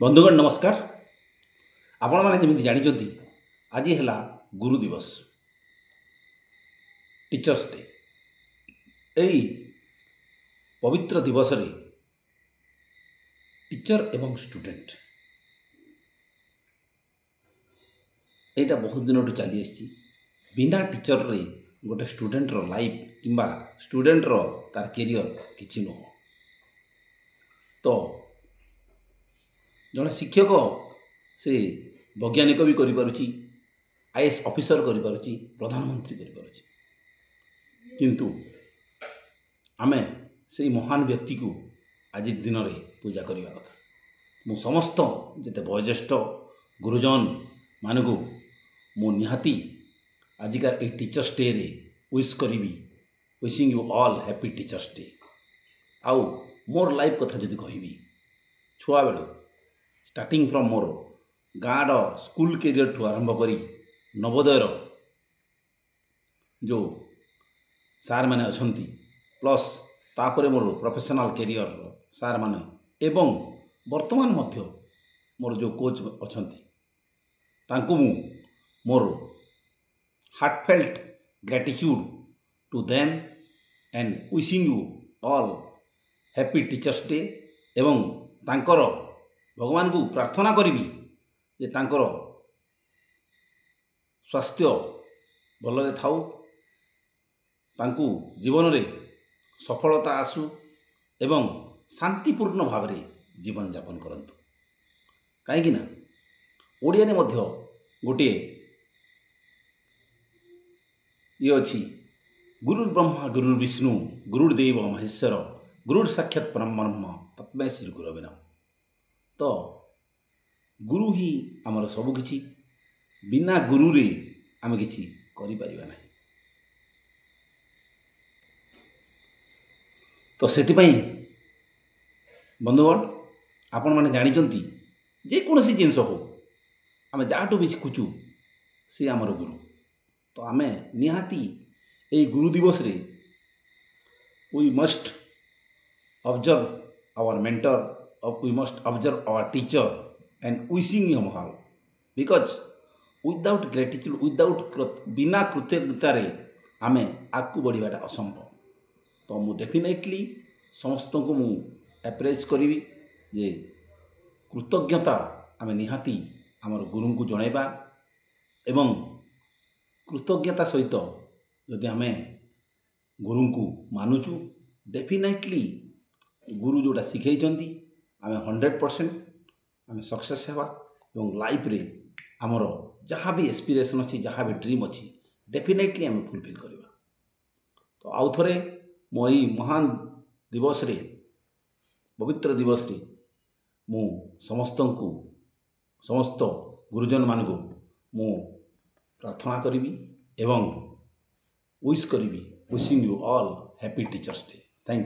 बंधुगण नमस्कार। आपण मैंने जमी जानते आज है गुरु दिवस टीचर्स डे। यही पवित्र दिवस रे टीचर एवं स्टूडेंट यहाँ बहुत दिन चली आसी। बिना टीचर रे गोटे स्टूडेंट रो लाइफ किंबा स्टूडेंट रो तार कैरियर किछि नुह। तो जड़े शिक्षक से वैज्ञानिक भी करि आईएएस ऑफिसर करि प्रधानमंत्री करि किंतु आमे से महान व्यक्ति को आज दिन में पूजा करने कथा। मु समस्त जिते वयोज्येष्ठ गुरुजन मान को मु निहाती आजिका ए टीचर्स डे रे विश करी। Wishing you all happy teachers day. आउ मोर लाइफ कथा जदि कहबी छुआ बेलू स्टार्टिंग फ्रॉम मोर गाँव स्कूल कैरियर ठू आरंभ करी नवोदयर जो सार माने अछंती प्लस तापरे मोर प्रोफेशनल कैरियर सार माने एवं वर्तमान मध्य मोर जो कोच अछंती तांकु मु मोर heartfelt gratitude to them and wishing you all happy teachers day. एवं तांकर भगवान को प्रार्थना करी जे तांकर स्वास्थ्य भलरे थाउ, तांकु जीवन रे सफलता आसु एवं शांतिपूर्ण भाव रे जीवन यापन करंतु। काहेकि ना ओडिया ने मध्य गोटे ये अछि गुरुर् ब्रह्मा गुरुर् विष्णु गुरुर्देव महेश्वर गुरुर् साक्षात् परब्रह्म तस्मै श्री गुरवे नमः। तो गुरु ही आमर सबकिछि। बिना गुरु रे आमे किछि करि परिबा नाही। तो सेतिपई बंधुगण आपण माने जानिचंती जे कोनोसी जिंस हो आमे जाटू भी शिखुचु से आमर गुरु। तो आमे निहाती ए गुरु दिवस रे we must observe our mentor we must observe our teacher and wishing him all because without gratitude बिना कृतज्ञता रे आमे आगु बढ़ाटा असंभव। तो मु डेफिनेटली समस्त को मु एप्रेज करी जे कृतज्ञता आमे निहाती आमर गुरु को जणाइबा एवं कृतज्ञता सहित यदि आमे गुरु को मानुचु डेफिनेटली गुरु जोड़ा शिखैचंती आमे 100% आमे सक्सेस हेबा एवं लाइफ रे आमर जहाँ भी एस्पिरेशन अच्छी जहाँ भी ड्रीम अच्छी डेफिनेटली आमे फुलफिल करवा। तो आउ थरे मो ई महान दिवस रे पवित्र दिवस रे मु समस्त गुरुजन मान को मु प्रार्थना करी एवं विश करी wishing you all happy teachers day. Thank you.